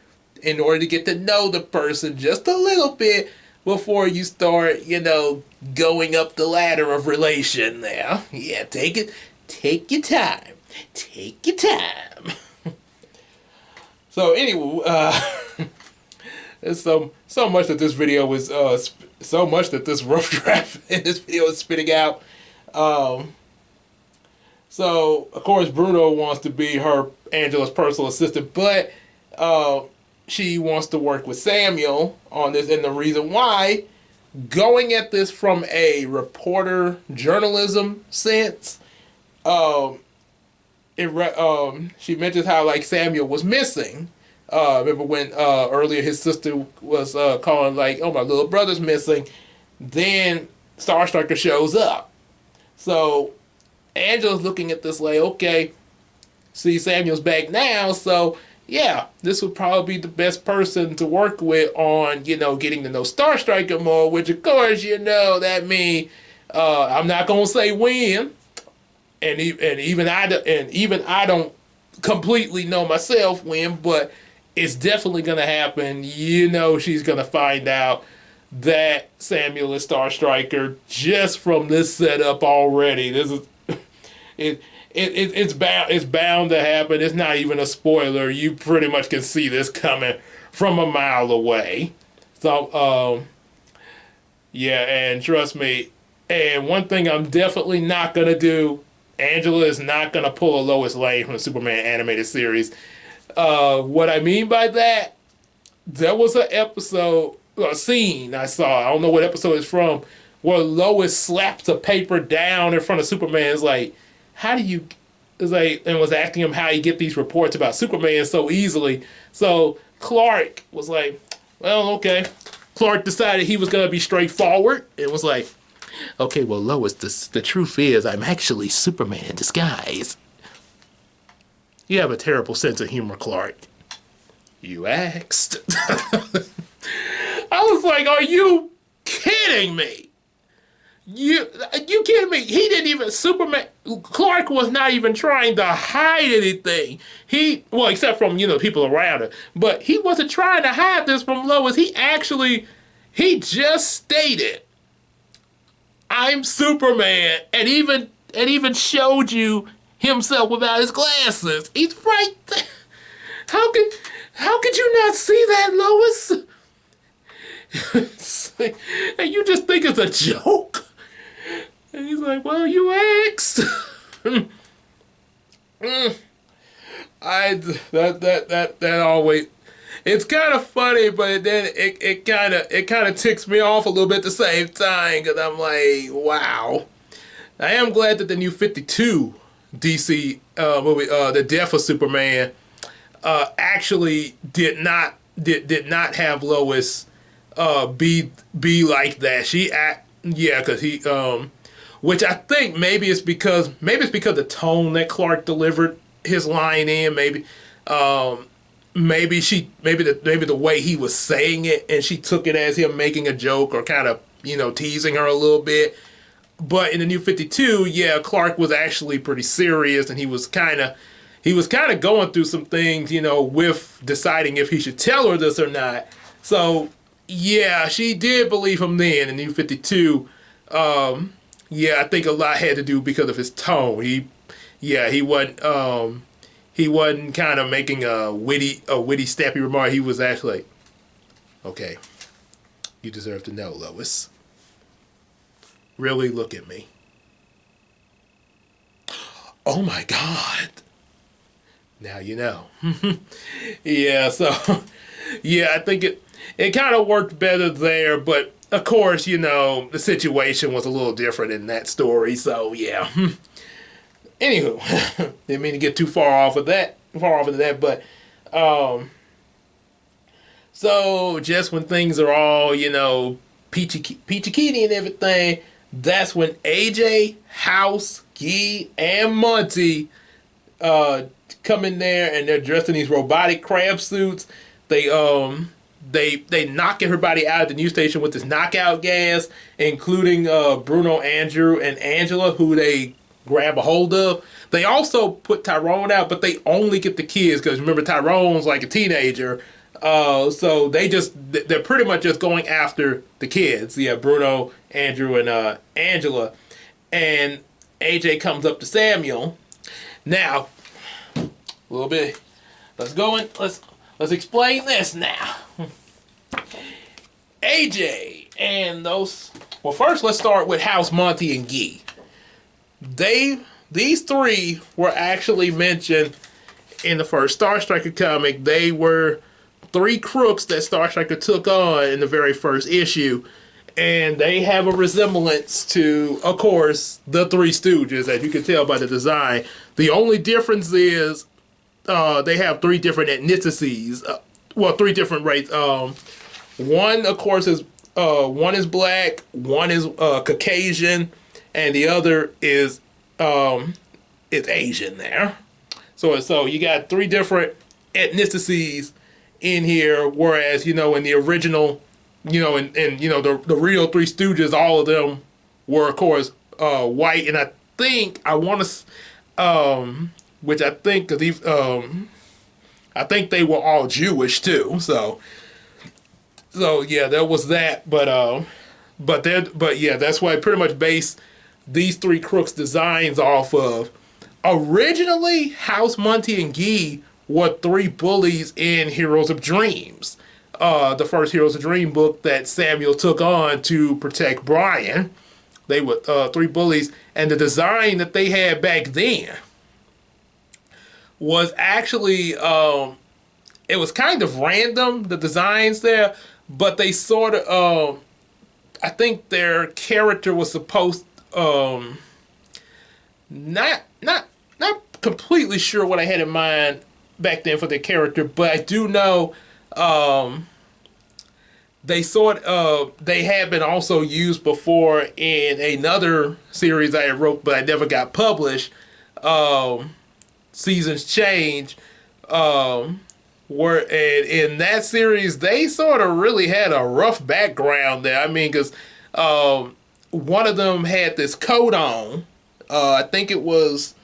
in order to get to know the person just a little bit before you start, going up the ladder of relation there. Yeah, take your time. Take your time. So anyway, there's so much that this video was so much that this rough draft in this video is spitting out. So of course Bruno wants to be her Angela's personal assistant, but she wants to work with Samuel on this, and the reason why, going at this from a reporter journalism sense, she mentions how like Samuel was missing. Remember when earlier his sister was calling like, "Oh, my little brother's missing." Then Star Striker shows up. So Angela's looking at this like, okay, see Samuel's back now, so yeah, this would probably be the best person to work with on, getting to know Star Striker more, which of course, that means I'm not gonna say when, and even I don't completely know myself when, but it's definitely gonna happen. She's gonna find out that Samuel is Star Striker just from this setup already. This is it's bound to happen. It's not even a spoiler. You pretty much can see this coming from a mile away. So yeah, and trust me. And one thing I'm definitely not gonna do, Angela is not gonna pull a Lois Lane from the Superman animated series. What I mean by that, there was an episode, a scene I saw. I don't know what episode it's from, where Lois slaps a paper down in front of Superman. It's like, how do you? It's like, and was asking him how he get these reports about Superman so easily. So Clark was like, well, okay. Clark decided he was gonna be straightforward. It was like, okay, well, Lois, the truth is, I'm actually Superman in disguise. You have a terrible sense of humor, Clark. You asked. I was like, are you kidding me? You kidding me? He didn't even, Superman, Clark was not even trying to hide anything. Well, except from, people around him. But he wasn't trying to hide this from Lois. He just stated, I'm Superman, and even showed you himself without his glasses. He's right there. How could you not see that, Lois? And you just think it's a joke? And he's like, well, you asked. That always, it's kind of funny, but then it kind of ticks me off a little bit at the same time, because I'm like, wow. I am glad that the new 52 DC movie, The Death of Superman, actually did not have Lois be like that. Because he which I think maybe it's because the tone that Clark delivered his line in, maybe the way he was saying it, and she took it as him making a joke or kind of teasing her a little bit. But in the new 52, yeah, Clark was actually pretty serious, and he was kind of going through some things, with deciding if he should tell her this or not. So yeah, she did believe him then in the new 52. Yeah, I think a lot had to do because of his tone. He wasn't kind of making a witty, snappy remark. He was actually like, okay, you deserve to know, Lois. Really look at me. Oh my God. Now you know. Yeah, so yeah, I think it kind of worked better there, but of course, the situation was a little different in that story, so yeah. Anywho, didn't mean to get too far off into that, but so just when things are all, peachy keen and everything, That's when AJ, House, Gee, and Monty uh, come in there, and they're dressed in these robotic crab suits. They they knock everybody out at the news station with this knockout gas, including Bruno, Andrew, and Angela, who they grab a hold of. They also put Tyrone out, but they only get the kids because remember Tyrone's like a teenager. So they're pretty much just going after the kids. Yeah, Bruno, Andrew, and Angela, and AJ comes up to Samuel. Now, a little bit. Let's go in. Let's explain this now. AJ and those. Well, first let's start with House, Monty, and Gee. These three were actually mentioned in the first Star Striker comic. They were three crooks that Star Striker took on in the very first issue. And they have a resemblance to, of course, the Three Stooges, as you can tell by the design. The only difference is they have three different ethnicities. Well, three different races. One, of course, is black, one is Caucasian, and the other is Asian there. So you got three different ethnicities in here, whereas, in the original, the real Three Stooges, all of them were, of course, white, and which I think, cause I think they were all Jewish too. So yeah, there was that, but yeah, that's why I pretty much based these three crooks designs off of. Originally, House, Monty, and Gee were three bullies in Heroes of Dreams. The first Heroes of Dream book that Samuel took on to protect Brian. They were three bullies, and the design that they had back then was actually, it was kind of random, the designs there, but they sort of, I think their character was supposed, not completely sure what I had in mind back then for their character, but I do know they had been also used before in another series I wrote, but I never got published. Seasons Change, where and in that series they sort of really had a rough background there. I mean, because one of them had this coat on. I think it was.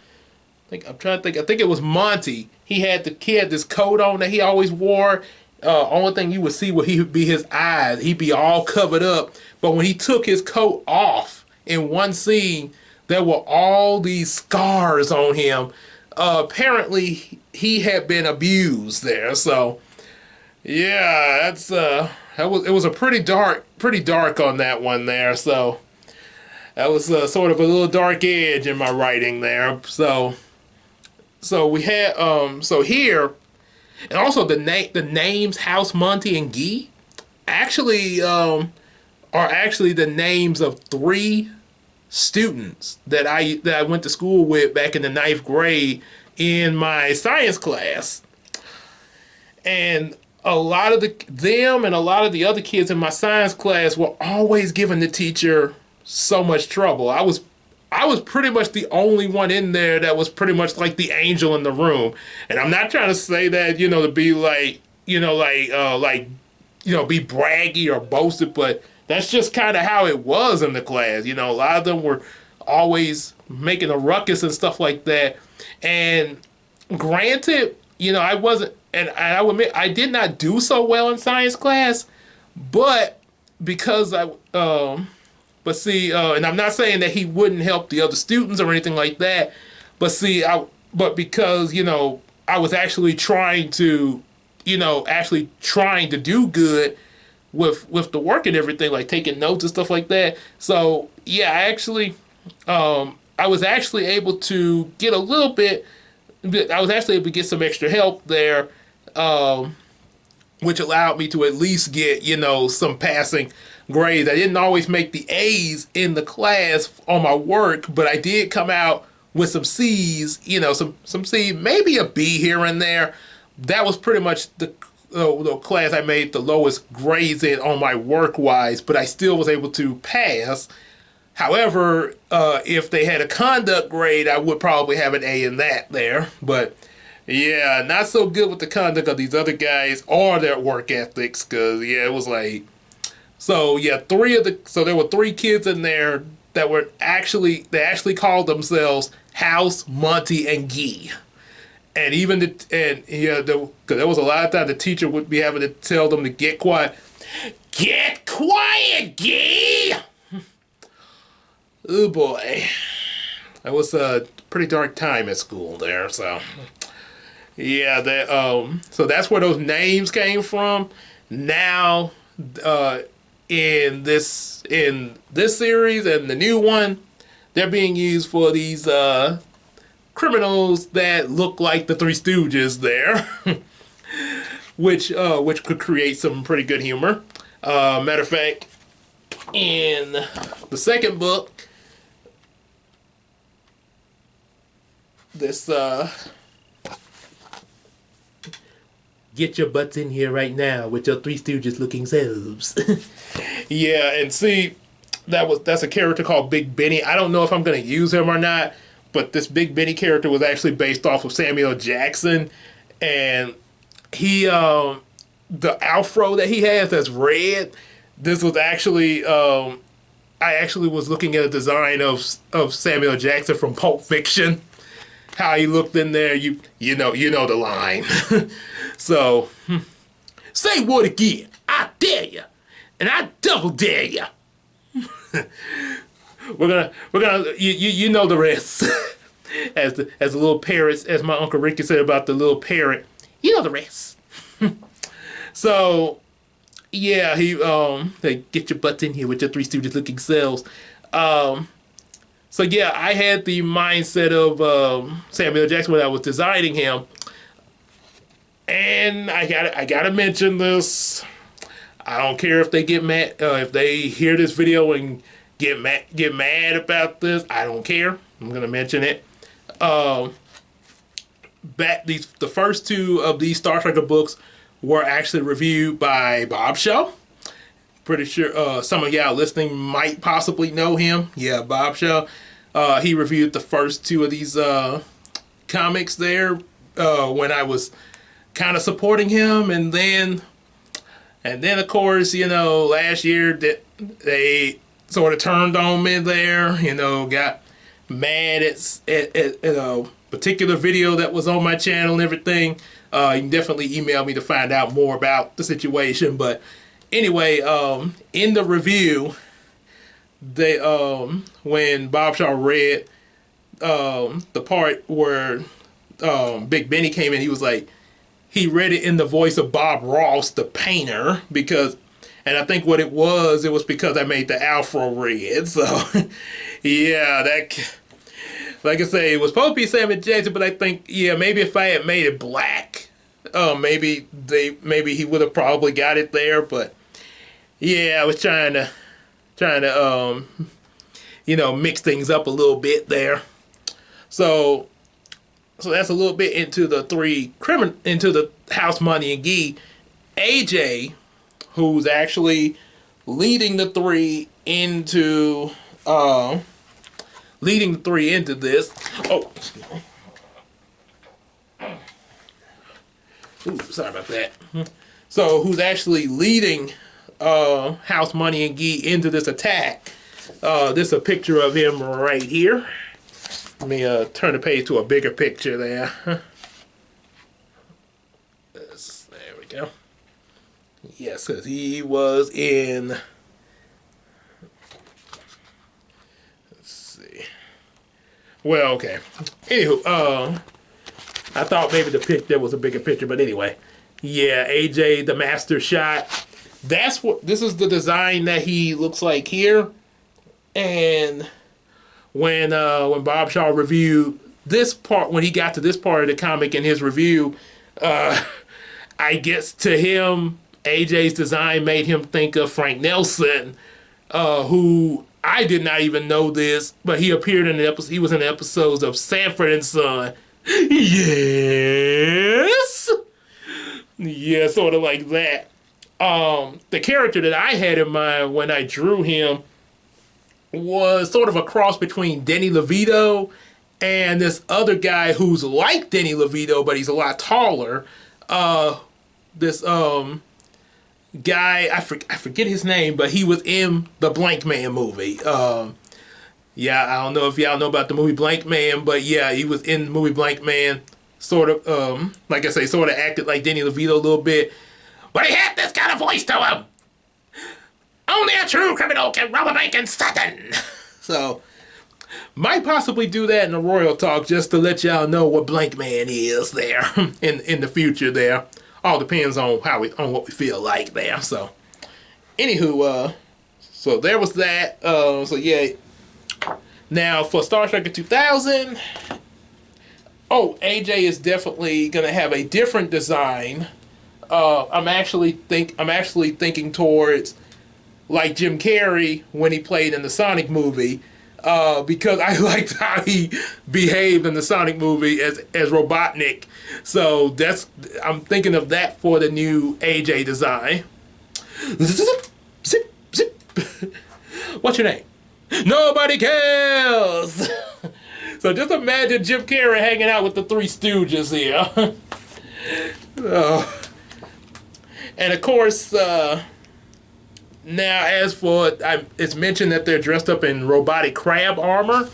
I'm trying to think. I think it was Monty. He had this coat on that he always wore. Only thing you would see would be his eyes. He'd be all covered up. But when he took his coat off in one scene, there were all these scars on him. Apparently, he had been abused there. So, yeah, that's it was a pretty dark on that one there. So that was sort of a little dark edge in my writing there. So we had so here. And also the names House, Monty, and Gee actually are actually the names of three students that I went to school with back in the 9th grade in my science class. And a lot of them and a lot of the other kids in my science class were always giving the teacher so much trouble. I was pretty much the only one in there that was pretty much like the angel in the room. And I'm not trying to say that, to be like, be braggy or boasted, but that's just kind of how it was in the class. A lot of them were always making a ruckus and stuff like that. And granted, I wasn't, and I would admit, I did not do so well in science class, but because but see, and I'm not saying that he wouldn't help the other students or anything like that. But see, because I was actually trying to do good with the work and everything, like taking notes and stuff like that. So yeah, I was actually able to get a little bit. I was actually able to get some extra help there, which allowed me to at least get some passing grades. I didn't always make the A's in the class on my work, but I did come out with some C's, some C, maybe a B here and there. That was pretty much the class I made the lowest grades in on my work-wise, but I still was able to pass. However, if they had a conduct grade, I would probably have an A in that there. But yeah, not so good with the conduct of these other guys or their work ethics. Cause yeah, it was like, so yeah, so there were three kids in there that they actually called themselves House, Monty, and Gee. And even cause there was a lot of time the teacher would be having to tell them to get quiet. Get quiet, Gee! Oh boy. That was a pretty dark time at school there, so yeah, so that's where those names came from. Now, in this series and the new one, they're being used for these criminals that look like the Three Stooges there, which could create some pretty good humor. Matter of fact, in the second book, this get your butts in here right now with your Three Stooges looking selves. Yeah, and see, that's a character called Big Benny. I don't know if I'm gonna use him or not, but this Big Benny character was actually based off of Samuel Jackson, and he the afro that he has that's red. This was actually I actually was looking at a design of Samuel Jackson from Pulp Fiction. How he looked in there, you know the line. So, say what again? I dare you, and I double dare you. we're gonna you know the rest. as the little parrots, as my Uncle Ricky said about the little parrot, you know the rest. So yeah, they get your butts in here with your Three Stooges looking selves. So yeah, I had the mindset of Samuel Jackson when I was designing him, and I gotta mention this. I don't care if they get mad, if they hear this video and get mad about this. I don't care. I'm gonna mention it. The first two of these Star Trek books were actually reviewed by Bob Shaw. Pretty sure some of y'all listening might possibly know him. Yeah, Bob Shaw. He reviewed the first two of these comics there when I was kind of supporting him, and then of course, last year that they sort of turned on me there, got mad at a particular video that was on my channel and everything. You can definitely email me to find out more about the situation. But anyway, in the review, they when Bob Shaw read the part where Big Benny came in, he was like, he read it in the voice of Bob Ross, the painter, and I think what it was because I made the afro red. So yeah, like I say, it was supposed to be Samuel Jackson, but I think, yeah, maybe if I had made it black, maybe he would have probably got it there. But yeah, I was trying to mix things up a little bit there. So that's a little bit into the House, Monty, and Gee. AJ, who's actually leading the three into this. Oh, ooh, sorry about that. So who's actually leading House, Monty, and Gee into this attack? This is a picture of him right here. Let me turn the page to a bigger picture there. There we go. Yes, because he was in... Let's see. Well, okay. Anywho, I thought maybe there was a bigger picture, but anyway. Yeah, AJ, the master shot. This is the design that he looks like here. And when Bob Shaw reviewed this part, when he got to this part of the comic in his review, I guess to him, AJ's design made him think of Frank Nelson, who I did not even know this, but he appeared in the episode. He was in the episodes of Sanford and Son. Yes, yeah, sort of like that. The character that I had in mind when I drew him was sort of a cross between Danny DeVito and this other guy who's like Danny DeVito, but he's a lot taller. This guy, I forget his name, but he was in the Blank Man movie. Yeah, I don't know if y'all know about the movie Blank Man, but yeah, he was in the movie Blank Man. Sort of, like I say, sort of acted like Danny DeVito a little bit. But he had this kind of voice to him. Only a true criminal can rob a bank in Sutton. So, might possibly do that in a Royal Talk just to let y'all know what Blank Man is there in the future there. All depends on on what we feel like there. So, anywho, so there was that. So yeah. Now for Star Trek 2000, AJ is definitely gonna have a different design. I'm actually thinking towards like Jim Carrey when he played in the Sonic movie, because I liked how he behaved in the Sonic movie as Robotnik. So I'm thinking of that for the new AJ design. Zip, zip, zip. What's your name? Nobody cares. So just imagine Jim Carrey hanging out with the Three Stooges here. And of course, now as for it's mentioned that they're dressed up in robotic crab armor.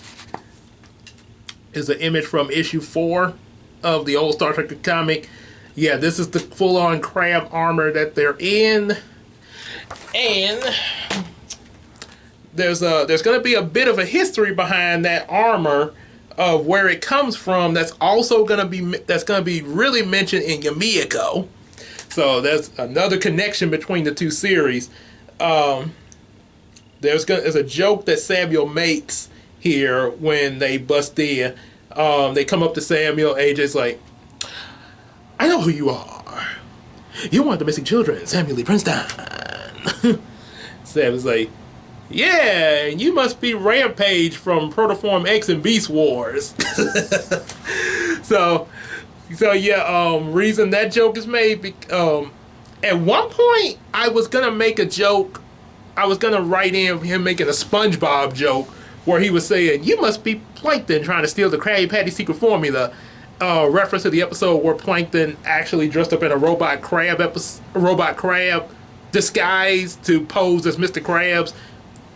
Is an image from issue 4 of the old Star Trek comic. Yeah, this is the full-on crab armor that they're in, and there's going to be a bit of a history behind that armor of where it comes from. That's also going to be really mentioned in Yumiko. So there's another connection between the two series. There's a joke that Samuel makes here when they bust in. They come up to Samuel. AJ's like, "I know who you are. You're one of the missing children, Samuel Lee Princeton." Samuel's like, "Yeah, you must be Rampage from Protoform X and Beast Wars." So yeah, reason that joke is made, at one point I was gonna make a joke. I was gonna write in him making a SpongeBob joke where he was saying, "You must be Plankton trying to steal the Krabby Patty secret formula." Reference to the episode where Plankton actually dressed up in a robot crab disguise to pose as Mr. Krabs.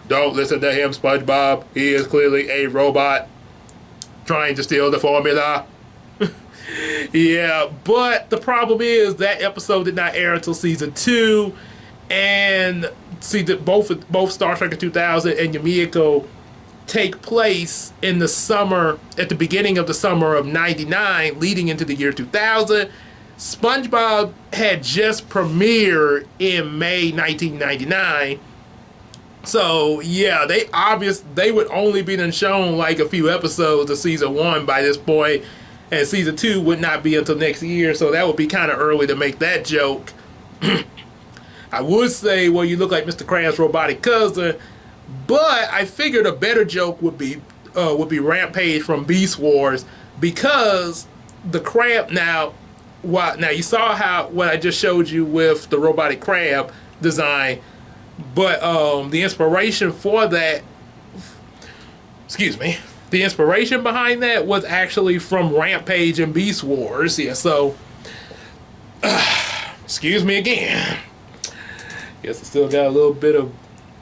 Don't listen to him, SpongeBob. He is clearly a robot trying to steal the formula. Yeah, but the problem is that episode did not air until season 2, and see that both Star Trek 2000 and Yumiko take place in the summer, at the beginning of the summer of '99, leading into the year 2000. SpongeBob had just premiered in May 1999. So yeah, they would only be shown like a few episodes of season 1 by this point, and season 2 would not be until next year. So that would be kind of early to make that joke. I would say, well, you look like Mr. Krabs' robotic cousin, but I figured a better joke would be Rampage from Beast Wars, because the crab now you saw what I just showed you with the robotic crab design. But the inspiration for that, the inspiration behind that was actually from Rampage and Beast Wars. Yeah, so, excuse me again. Guess I still got a little bit of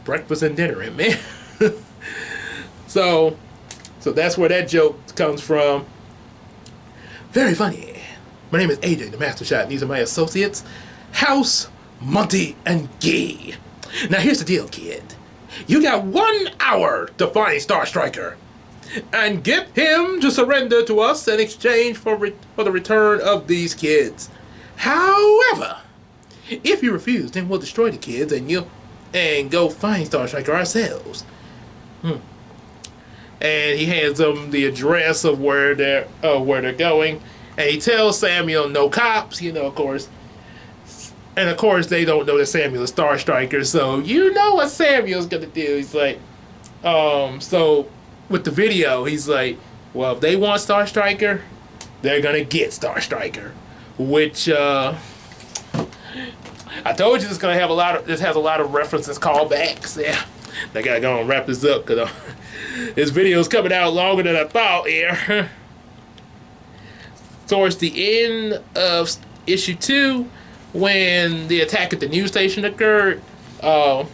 breakfast and dinner in me. So that's where that joke comes from. Very funny. My name is AJ, the Master Shot, and these are my associates, House, Monty, and Gee. Now here's the deal, kid. You got 1 hour to find Star Striker and get him to surrender to us in exchange for the return of these kids. However, if you refuse, then we'll destroy the kids and go find Star Striker ourselves. And he hands them the address of where they're going, and he tells Samuel, "No cops," of course. And of course, they don't know that Samuel is Star Striker, so you know what Samuel's gonna do. He's like, so with the video, he's like, well, if they want Star Striker, they're gonna get Star Striker. Which, I told you this has a lot of references, callbacks. Yeah. I gotta go and wrap this up because this video is coming out longer than I thought here. Towards the end of issue 2, when the attack at the news station occurred, there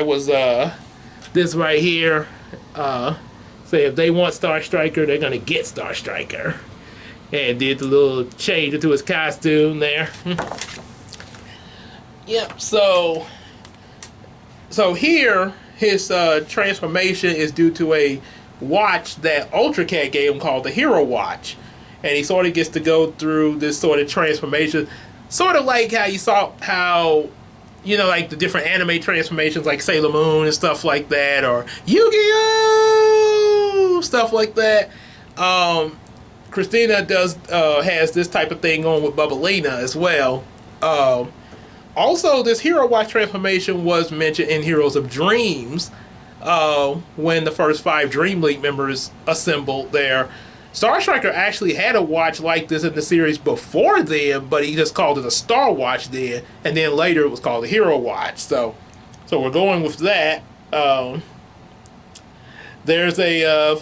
was this right here. Say if they want Star Striker, they're gonna get Star Striker, and did the little change into his costume there. Yep. So here his transformation is due to a watch that Ultra Cat gave him called the Hero Watch, and he sort of gets to go through this sort of transformation, sort of like how you saw how, you know, like the different anime transformations like Sailor Moon and stuff like that, or Yu-Gi-Oh! Stuff like that. Christina has this type of thing on with Bubblina as well. Also, this Hero Watch transformation was mentioned in Heroes of Dreams, when the first 5 Dream League members assembled there. Star Striker actually had a watch like this in the series before then, but he just called it a Star Watch then, and then later it was called a Hero Watch. So we're going with that. There's a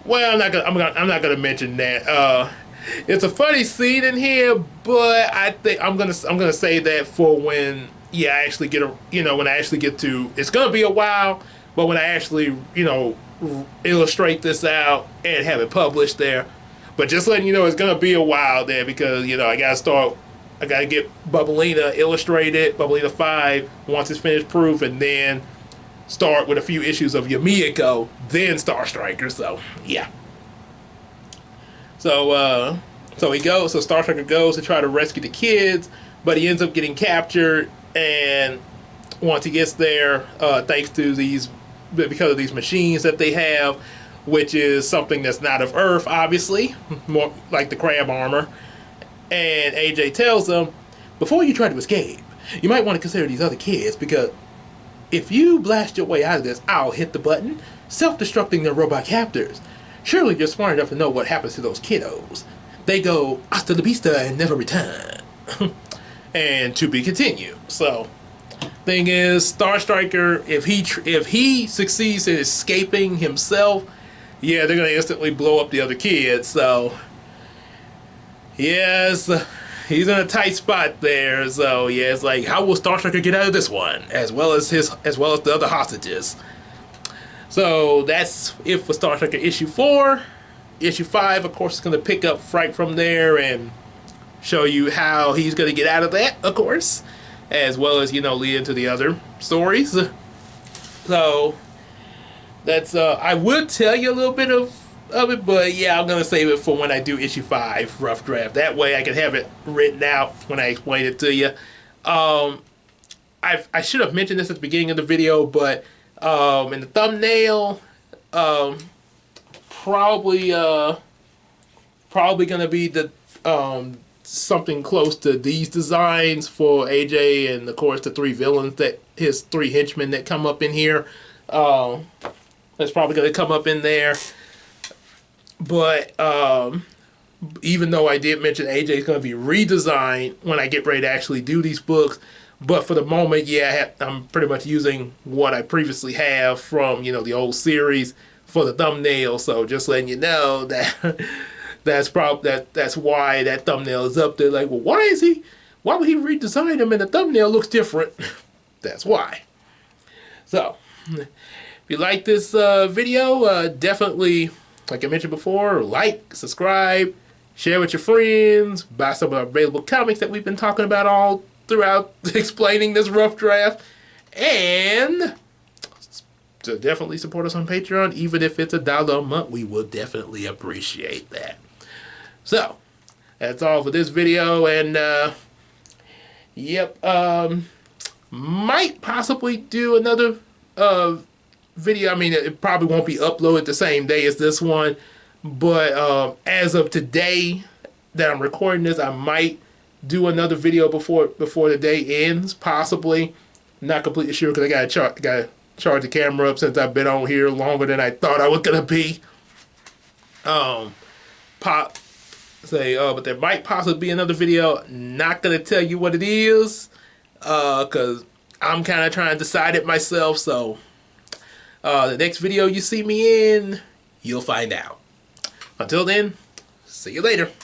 well, I'm not gonna mention that. It's a funny scene in here, but I think I'm gonna say that for when I actually get when I actually get to, it's gonna be a while, but when I actually illustrate this out and have it published there. But just letting you know, it's gonna be a while there because I gotta get Bubblina illustrated, Bubblina 5 once it's finished proof, and then start with a few issues of Yumiko, then Star Striker. So yeah. So Star Striker goes to try to rescue the kids, but he ends up getting captured, and once he gets there, thanks to because of these machines that they have, which is something that's not of Earth, obviously, more like the crab armor, and AJ tells them, before you try to escape, you might want to consider these other kids, because if you blast your way out of this, I'll hit the button, self-destructing their robot captors. Surely you're smart enough to know what happens to those kiddos. They go hasta la vista and never return. And to be continued. So, thing is, Star Striker, if he succeeds in escaping himself, they're gonna instantly blow up the other kids. So, yes, he's in a tight spot there. So it's like, how will Star Striker get out of this one, as well as the other hostages? So that's it for Star Striker issue 4. Issue 5, of course, is going to pick up right from there and show you how he's going to get out of that, of course, as well as, lead into the other stories. So that's, I would tell you a little bit of it, but I'm going to save it for when I do issue 5 rough draft. That way I can have it written out when I explain it to you. I should have mentioned this at the beginning of the video, but in the thumbnail, probably gonna be the something close to these designs for AJ, and of course the 3 villains, that his 3 henchmen that come up in here. That's probably gonna come up in there. But even though I did mention AJ is gonna be redesigned when I get ready to actually do these books, but for the moment, I'm pretty much using what I previously have from the old series for the thumbnail. So just letting you know that that's why that thumbnail is up there. Like, well, why would he redesign them and the thumbnail looks different? That's why. So if you like this video, definitely, like I mentioned before, like, subscribe, share with your friends, buy some of the available comics that we've been talking about all throughout explaining this rough draft, and to definitely support us on Patreon. Even if it's $1 a month, we will definitely appreciate that. So that's all for this video, and might possibly do another video. I mean, it probably won't be uploaded the same day as this one, but as of today that I'm recording this, I might do another video before the day ends, possibly. Not completely sure, because I gotta charge the camera up since I've been on here longer than I thought I was gonna be. But there might possibly be another video. Not gonna tell you what it is, because I'm kind of trying to decide it myself, so the next video you see me in, you'll find out. Until then, see you later.